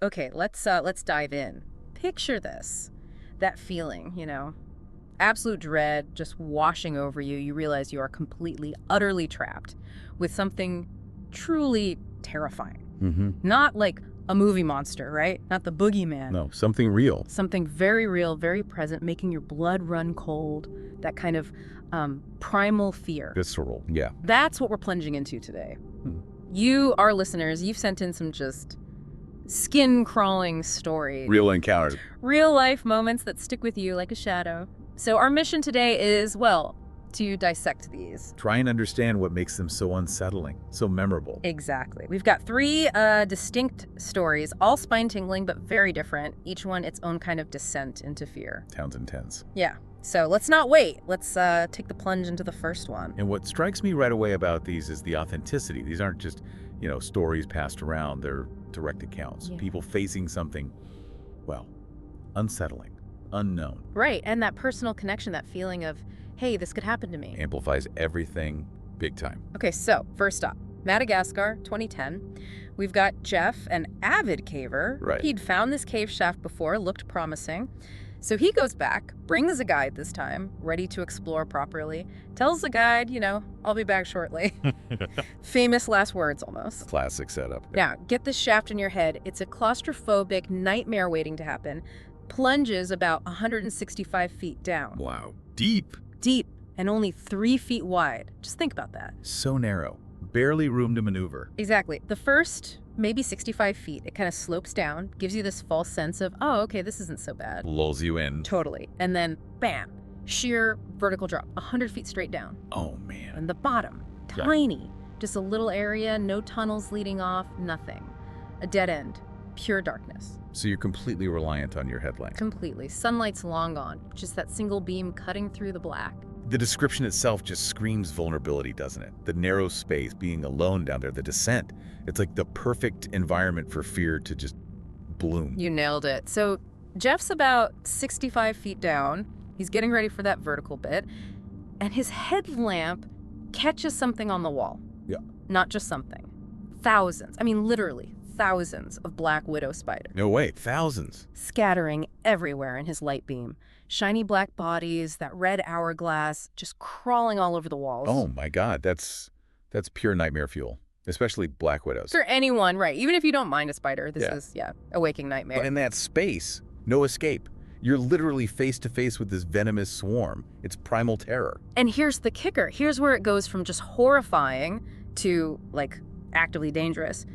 Okay, let's dive in. Picture this. That feeling, absolute dread just washing over you. You realize you are completely, utterly trapped with something truly terrifying. Not like a movie monster, right? Not the boogeyman. No, something real. Something very real, very present, making your blood run cold. That kind of primal fear. Visceral, yeah. That's what we're plunging into today. You, our listeners, you've sent in some just skin-crawling stories. Real encounters. Real life moments that stick with you like a shadow. So our mission today is, well, to dissect these. Try and understand what makes them so unsettling, so memorable. Exactly. We've got 3 distinct stories, all spine-tingling, but very different. Each one its own kind of descent into fear. Sounds intense. Yeah. So let's not wait. Let's take the plunge into the first one. And what strikes me right away about these is the authenticity. These aren't just, stories passed around. They're direct accounts. Yeah. People facing something, well, unsettling, unknown. Right. And that personal connection, that feeling of, hey, this could happen to me. Amplifies everything big time. Okay, so first up, Madagascar, 2010. We've got Jeff, an avid caver. Right. He'd found this cave shaft before, looked promising. So he goes back, brings a guide this time, ready to explore properly, tells the guide, I'll be back shortly. Famous last words, almost. Classic setup. Now, get this shaft in your head. It's a claustrophobic nightmare waiting to happen. Plunges about 165 feet down. Wow. Deep. Deep, and only 3 feet wide. Just think about that. So narrow. Barely room to maneuver. Exactly. The first, maybe 65 feet, it kind of slopes down, gives you this false sense of, oh, okay, this isn't so bad. Lulls you in. Totally. And then, bam, sheer vertical drop, 100 feet straight down. Oh, man. And the bottom, tiny, just a little area, no tunnels leading off, nothing. A dead end, pure darkness. So you're completely reliant on your headlight. Completely. Sunlight's long gone, just that single beam cutting through the black. The description itself just screams vulnerability, doesn't it? The narrow space, being alone down there, the descent. It's like the perfect environment for fear to just bloom. You nailed it. So Jeff's about 65 feet down. He's getting ready for that vertical bit. And his headlamp catches something on the wall. Yeah. Not just something. Thousands, literally thousands of black widow spiders. No way, thousands. Scattering everywhere in his light beam. Shiny black bodies, that red hourglass, just crawling all over the walls. Oh my God, that's pure nightmare fuel, especially black widows. For anyone, right. Even if you don't mind a spider, this is, a waking nightmare. But in that space, no escape. You're literally face to face with this venomous swarm. It's primal terror. And here's the kicker. Here's where it goes from just horrifying to, actively dangerous.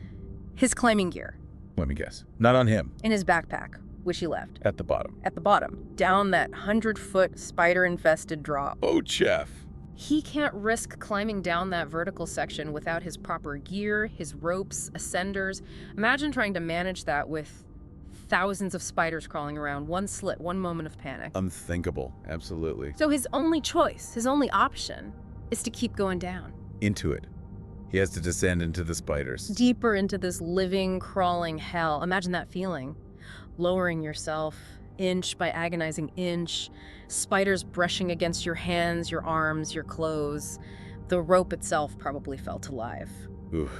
His climbing gear. Let me guess. Not on him. In his backpack, which he left. At the bottom. At the bottom. Down that 100-foot spider-infested drop. Oh, Jeff. He can't risk climbing down that vertical section without his proper gear, his ropes, ascenders. Imagine trying to manage that with thousands of spiders crawling around. One slip, one moment of panic. Unthinkable. Absolutely. So his only choice, his only option, is to keep going down. Into it. He has to descend into the spiders. Deeper into this living, crawling hell. Imagine that feeling. Lowering yourself, inch by agonizing inch. Spiders brushing against your hands, your arms, your clothes. The rope itself probably felt alive. Oof.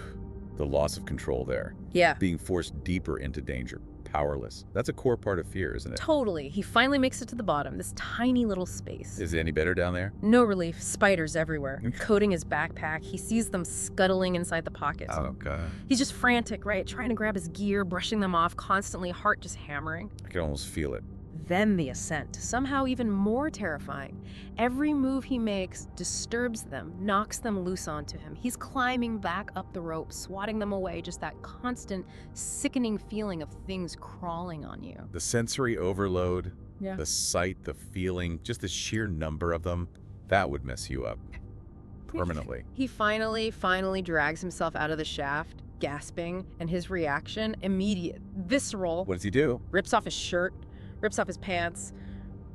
The loss of control there. Yeah. Being forced deeper into danger. Powerless. That's a core part of fear, isn't it? Totally. He finally makes it to the bottom, this tiny little space. Is it any better down there? No relief. Spiders everywhere. Coating his backpack. He sees them scuttling inside the pockets. Oh, God. He's just frantic, right? Trying to grab his gear, brushing them off, constantly, heart just hammering. I can almost feel it. Then the ascent, somehow even more terrifying. Every move he makes disturbs them, knocks them loose onto him. He's climbing back up the rope, swatting them away, just that constant, sickening feeling of things crawling on you. The sensory overload, Yeah. the sight, the feeling, just the sheer number of them, that would mess you up permanently. He finally drags himself out of the shaft, gasping, and his reaction, immediate, visceral. What does he do? Rips off his shirt, rips off his pants.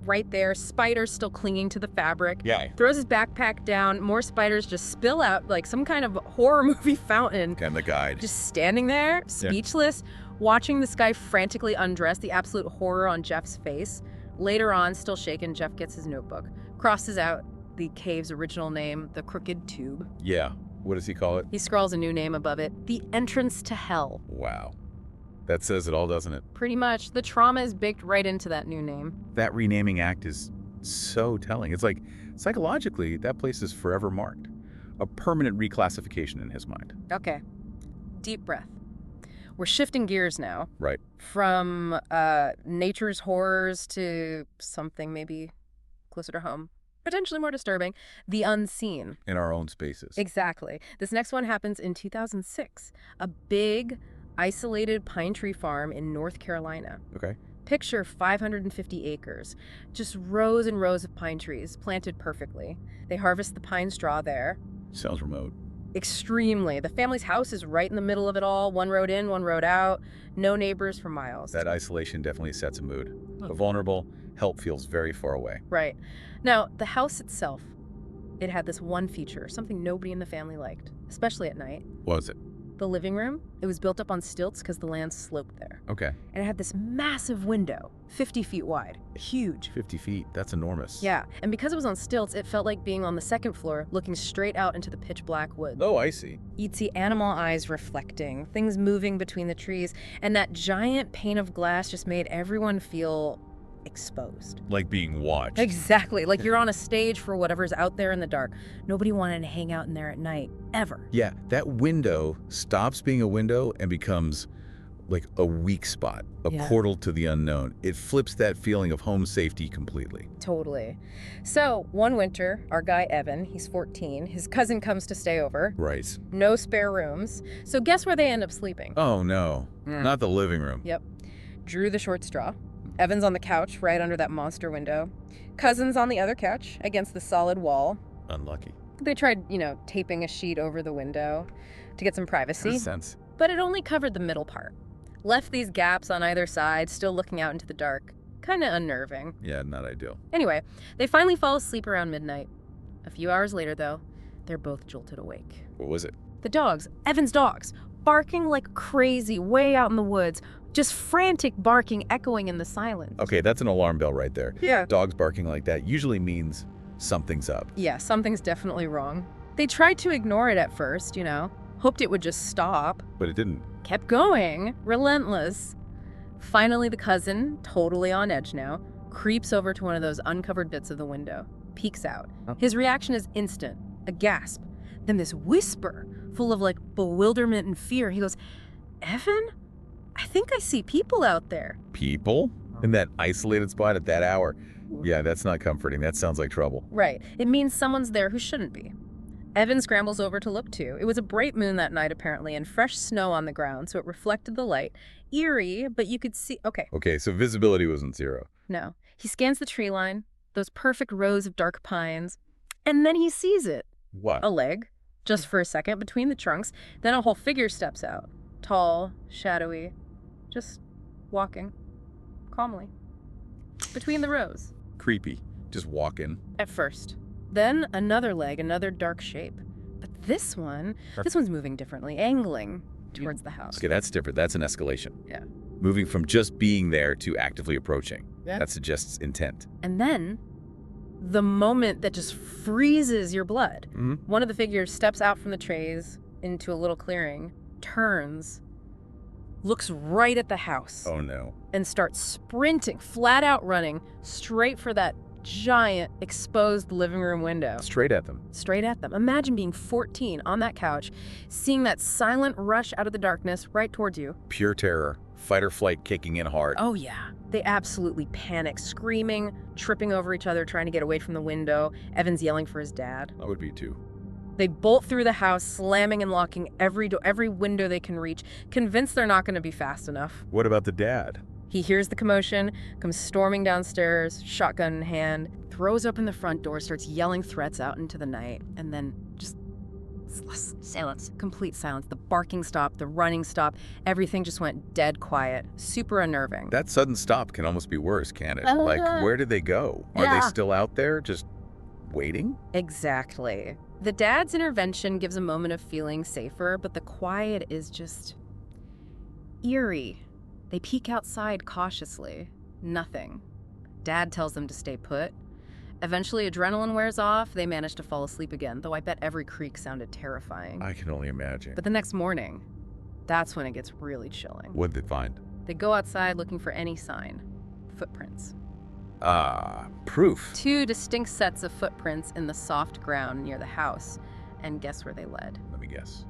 Right there, spiders still clinging to the fabric. Yeah. Throws his backpack down, more spiders just spill out like some kind of horror movie fountain. And the guide. Just standing there, speechless, watching this guy frantically undress, the absolute horror on Jeff's face. Later on, still shaken, Jeff gets his notebook, crosses out the cave's original name, the Crooked Tube. Yeah. What does he call it? He scrawls a new name above it, the Entrance to Hell. Wow. That says it all, doesn't it? Pretty much. The trauma is baked right into that new name. That renaming act is so telling. It's like, psychologically, that place is forever marked. A permanent reclassification in his mind. Okay. Deep breath. We're shifting gears now. Right. From nature's horrors to something maybe closer to home. Potentially more disturbing. The unseen. In our own spaces. Exactly. This next one happens in 2006. A big, isolated pine tree farm in North Carolina. Okay. Picture 550 acres. Just rows and rows of pine trees, planted perfectly. They harvest the pine straw there. Sounds remote. Extremely. The family's house is right in the middle of it all. One road in, one road out. No neighbors for miles. That isolation definitely sets a mood. A vulnerable, help feels very far away. Right. Now, the house itself, it had this one feature, something nobody in the family liked, especially at night. What was it? The living room, it was built up on stilts because the land sloped there. Okay. And it had this massive window, 50 feet wide. Huge. 50 feet. That's enormous. Yeah, and because it was on stilts, it felt like being on the second floor, looking straight out into the pitch black woods. Oh, I see. You'd see animal eyes reflecting, things moving between the trees, and that giant pane of glass just made everyone feel exposed. Like being watched. Exactly, like you're on a stage for whatever's out there in the dark. Nobody wanted to hang out in there at night, ever. Yeah, that window stops being a window and becomes like a weak spot, a portal to the unknown. It flips that feeling of home safety completely. Totally. So, one winter, our guy Evan, he's 14, his cousin comes to stay over. Right. No spare rooms. So guess where they end up sleeping? Oh, no. Not the living room. Yep. Drew the short straw. Evan's on the couch right under that monster window. Cousin's on the other couch against the solid wall. Unlucky. They tried, taping a sheet over the window to get some privacy. Makes sense. But it only covered the middle part. Left these gaps on either side, still looking out into the dark. Kind of unnerving. Yeah, not ideal. Anyway, they finally fall asleep around midnight. A few hours later, though, they're both jolted awake. What was it? The dogs, Evan's dogs, barking like crazy way out in the woods. Just frantic barking echoing in the silence. Okay, that's an alarm bell right there. Yeah. Dogs barking like that usually means something's up. Yeah, something's definitely wrong. They tried to ignore it at first, hoped it would just stop. But it didn't. Kept going, relentless. Finally, the cousin, totally on edge now, creeps over to one of those uncovered bits of the window, peeks out. Oh. His reaction is instant, a gasp. Then this whisper, full of bewilderment and fear. He goes, "Evan? I think I see people out there." People? In that isolated spot at that hour? Yeah, that's not comforting. That sounds like trouble. Right. It means someone's there who shouldn't be. Evan scrambles over to look too. It was a bright moon that night apparently and fresh snow on the ground, so it reflected the light. Eerie, but you could see... Okay, so visibility wasn't zero. No. He scans the tree line, those perfect rows of dark pines, and then he sees it. What? A leg, just for a second, between the trunks. Then a whole figure steps out. Tall, shadowy, just walking calmly between the rows. Creepy. Just walking. At first. Then another leg, another dark shape. But this one's moving differently, angling towards the house. Okay, that's different. That's an escalation. Yeah. Moving from just being there to actively approaching. Yeah. That suggests intent. And then the moment that just freezes your blood. Mm-hmm. One of the figures steps out from the trays into a little clearing, turns, looks right at the house. Oh, no. And starts sprinting, flat out running, straight for that giant exposed living room window. Straight at them. Straight at them. Imagine being 14 on that couch, seeing that silent rush out of the darkness right towards you. Pure terror. Fight or flight kicking in hard. Oh, yeah. They absolutely panic, screaming, tripping over each other, trying to get away from the window. Evan's yelling for his dad. I would be too. They bolt through the house, slamming and locking every door, every window they can reach, convinced they're not going to be fast enough. What about the dad? He hears the commotion, comes storming downstairs, shotgun in hand, throws open the front door, starts yelling threats out into the night, and then just silence. Complete silence. The barking stopped, the running stopped. Everything just went dead quiet. Super unnerving. That sudden stop can almost be worse, can't it? Like, where did they go? Are they still out there, just waiting? Exactly. The dad's intervention gives a moment of feeling safer, but the quiet is just eerie. They peek outside cautiously. Nothing. Dad tells them to stay put. Eventually, adrenaline wears off. They manage to fall asleep again, though I bet every creak sounded terrifying. I can only imagine. But the next morning, That's when it gets really chilling. What'd they find? They go outside looking for any sign. Footprints. Proof. 2 distinct sets of footprints in the soft ground near the house. And guess where they led? Let me guess.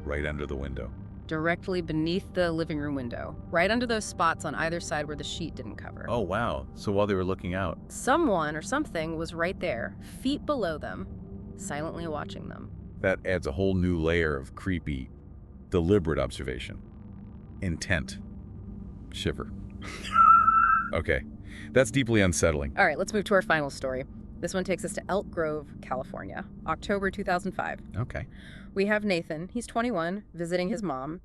Right under the window. Directly beneath the living room window. Right under those spots on either side where the sheet didn't cover. Oh, wow. So while they were looking out. Someone or something was right there, feet below them, silently watching them. That adds a whole new layer of creepy, deliberate observation. Intent. Shiver. Okay. That's deeply unsettling. All right, let's move to our final story. This one takes us to Elk Grove, California, October 2005. Okay. We have Nathan. He's 21, visiting his mom.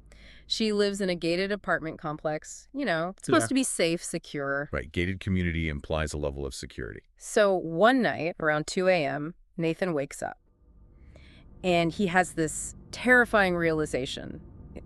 She lives in a gated apartment complex. You know, it's supposed to be safe, secure. Right. Gated community implies a level of security. So one night, around 2 a.m., Nathan wakes up. And he has this terrifying realization.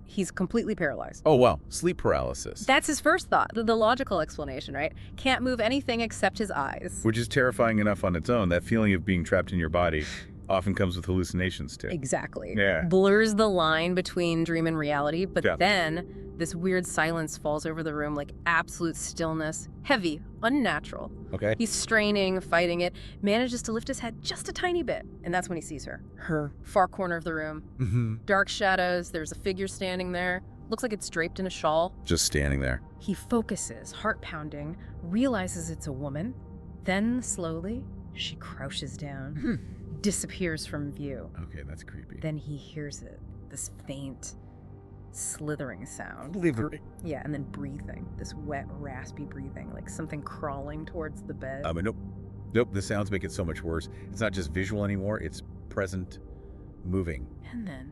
He's completely paralyzed. Oh, wow. Sleep paralysis. That's his first thought, the logical explanation, right? Can't move anything except his eyes. Which is terrifying enough on its own. That feeling of being trapped in your body often comes with hallucinations, too. Exactly. Yeah. Blurs the line between dream and reality, but Yeah. then this weird silence falls over the room, like absolute stillness, heavy, unnatural. Okay. He's straining, fighting it, manages to lift his head just a tiny bit, and that's when he sees her. Her. Far corner of the room. Mm-hmm. Dark shadows, there's a figure standing there. Looks like it's draped in a shawl. Just standing there. He focuses, heart pounding, realizes it's a woman. Then, slowly, she crouches down, disappears from view. Okay, that's creepy. Then he hears it, this faint, slithering sound. Believe it. Yeah, and then breathing, this wet, raspy breathing, like something crawling towards the bed. Nope. Nope, the sounds make it so much worse. It's not just visual anymore, it's present, moving. And then,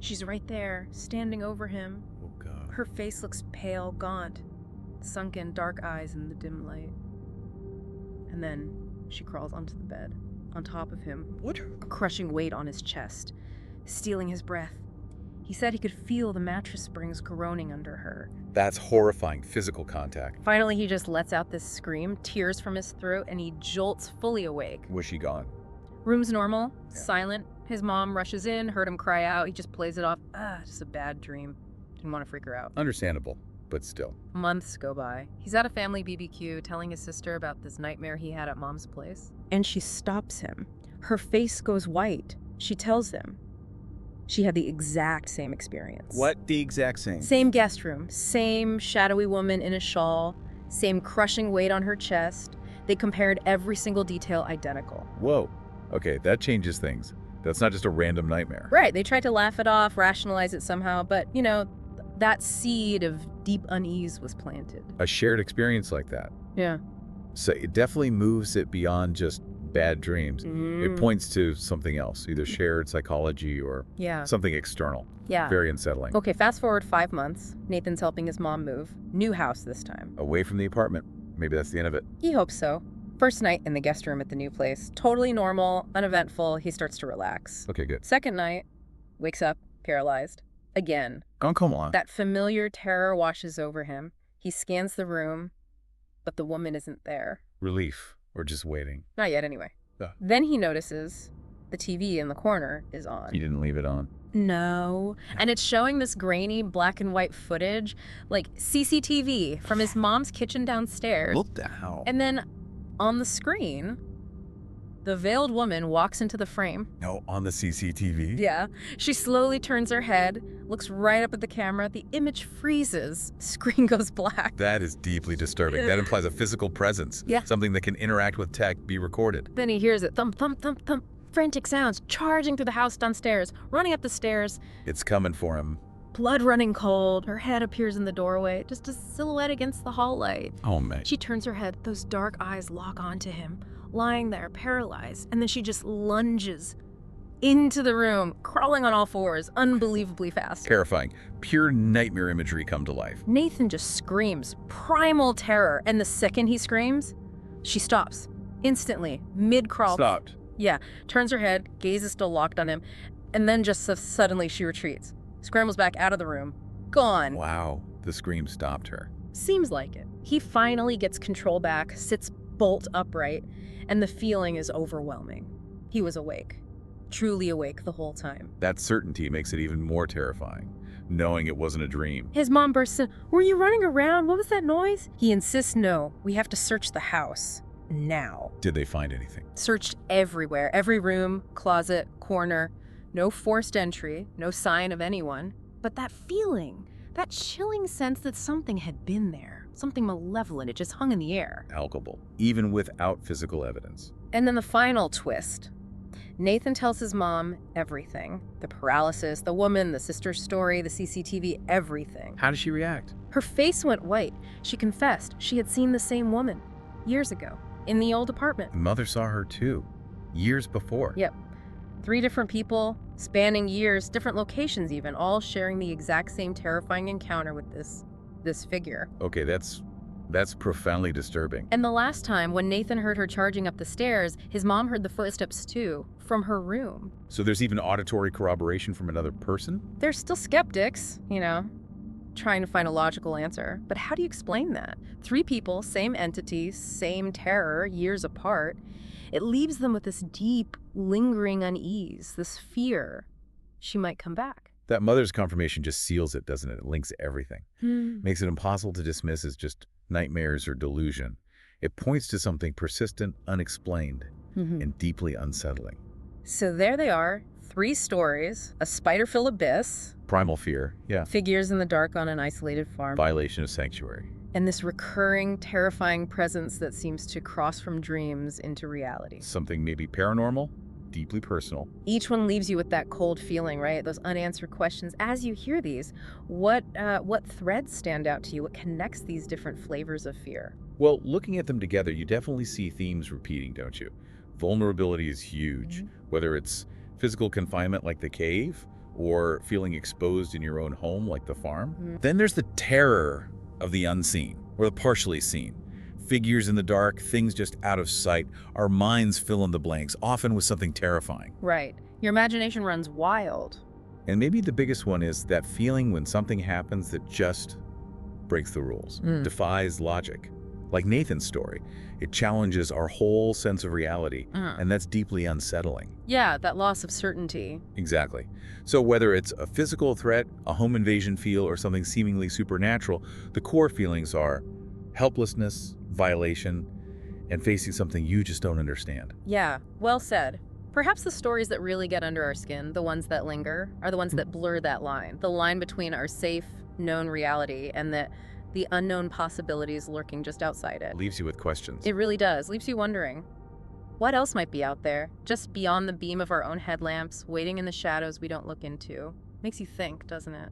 she's right there, standing over him. Oh, God. Her face looks pale, gaunt, sunken, dark eyes in the dim light. And then she crawls onto the bed, on top of him, What? a crushing weight on his chest, stealing his breath. He said he could feel the mattress springs groaning under her. That's horrifying physical contact. Finally, he just lets out this scream, tears from his throat, and he jolts fully awake. Was she gone? Room's normal, Yeah. silent. His mom rushes in, heard him cry out. He just plays it off. Just a bad dream. Didn't want to freak her out. Understandable, but still. Months go by. He's at a family BBQ telling his sister about this nightmare he had at Mom's place. And she stops him. Her face goes white. She tells him she had the exact same experience. What? The exact same? Same guest room, same shadowy woman in a shawl, same crushing weight on her chest. They compared every single detail identical. Whoa. Okay, that changes things. That's not just a random nightmare. Right, they tried to laugh it off, rationalize it somehow, but, you know, that seed of deep unease was planted. A shared experience like that. Yeah. So it definitely moves it beyond just bad dreams. It points to something else, either shared psychology or Yeah. something external. Yeah. Very unsettling. Okay, fast forward 5 months. Nathan's helping his mom move. New house this time. Away from the apartment. Maybe that's the end of it. He hopes so. First night in the guest room at the new place. Totally normal, uneventful. He starts to relax. Okay, good. Second night, wakes up, paralyzed. Again. Oh, come on. That familiar terror washes over him. He scans the room, but the woman isn't there. Relief. Or just waiting. Not yet, anyway. Yeah. Then he notices the TV in the corner is on. You didn't leave it on. No. And it's showing this grainy black and white footage, like CCTV from his mom's kitchen downstairs. What the hell? And then on the screen, the veiled woman walks into the frame. No, on the CCTV? Yeah. She slowly turns her head, looks right up at the camera. The image freezes. Screen goes black. That is deeply disturbing. That implies a physical presence. Yeah. Something that can interact with tech, be recorded. Then he hears it. Thump, thump, thump, thump. Frantic sounds charging through the house downstairs, running up the stairs. It's coming for him. Blood running cold. Her head appears in the doorway, just a silhouette against the hall light. Oh, man. She turns her head. Those dark eyes lock onto him, lying there, paralyzed. And then she just lunges into the room, crawling on all fours, unbelievably fast. Terrifying. Pure nightmare imagery come to life. Nathan just screams, primal terror. And the second he screams, she stops. Instantly, mid-crawl. Stopped. Yeah, turns her head, gaze is still locked on him, and then just suddenly she retreats. Scrambles back out of the room. Gone. Wow. The scream stopped her. Seems like it. He finally gets control back, sits bolt upright, and the feeling is overwhelming. He was awake. Truly awake the whole time. That certainty makes it even more terrifying. knowing it wasn't a dream. His mom bursts in, "Were you running around? What was that noise?" He insists, "No, we have to search the house. Now." Did they find anything? Searched everywhere, every room, closet, corner. No forced entry, no sign of anyone. But that feeling, that chilling sense that something had been there, something malevolent, it just hung in the air. Palpable, even without physical evidence. And then the final twist. Nathan tells his mom everything. The paralysis, the woman, the sister's story, the CCTV, everything. How did she react? Her face went white. She confessed she had seen the same woman years ago in the old apartment. The mother saw her too, years before. Yep. 3 different people, spanning years, different locations even, all sharing the exact same terrifying encounter with this figure. Okay, that's profoundly disturbing. And the last time, when Nathan heard her charging up the stairs, his mom heard the footsteps too, from her room. So there's even auditory corroboration from another person? They're still skeptics, trying to find a logical answer. But how do you explain that? 3 people, same entities, same terror, years apart. It leaves them with this deep, lingering unease, this fear she might come back. That mother's confirmation just seals it, doesn't it? It links everything. Makes it impossible to dismiss as just nightmares or delusion. It points to something persistent, unexplained, and deeply unsettling. So there they are, 3 stories, a spider-filled abyss, Primal fear, yeah. figures in the dark on an isolated farm, Violation of sanctuary. and this recurring, terrifying presence that seems to cross from dreams into reality. Something maybe paranormal, deeply personal. Each one leaves you with that cold feeling, right? Those unanswered questions. As you hear these, what threads stand out to you? What connects these different flavors of fear? Well, looking at them together, you definitely see themes repeating, don't you? Vulnerability is huge, whether it's physical confinement like the cave or feeling exposed in your own home like the farm. Then there's the terror of the unseen or the partially seen. Figures in the dark, things just out of sight. Our minds fill in the blanks, often with something terrifying. Right. Your imagination runs wild. And maybe the biggest one is that feeling when something happens that just breaks the rules, defies logic. Like Nathan's story, it challenges our whole sense of reality, and that's deeply unsettling. Yeah, that loss of certainty. Exactly. So whether it's a physical threat, a home invasion feel, or something seemingly supernatural, the core feelings are helplessness, violation, and facing something you just don't understand. Yeah, well said. Perhaps the stories that really get under our skin, the ones that linger, are the ones that blur that line. The line between our safe, known reality and the unknown possibilities lurking just outside it. Leaves you with questions. It really does. Leaves you wondering, what else might be out there, just beyond the beam of our own headlamps, waiting in the shadows we don't look into? Makes you think, doesn't it?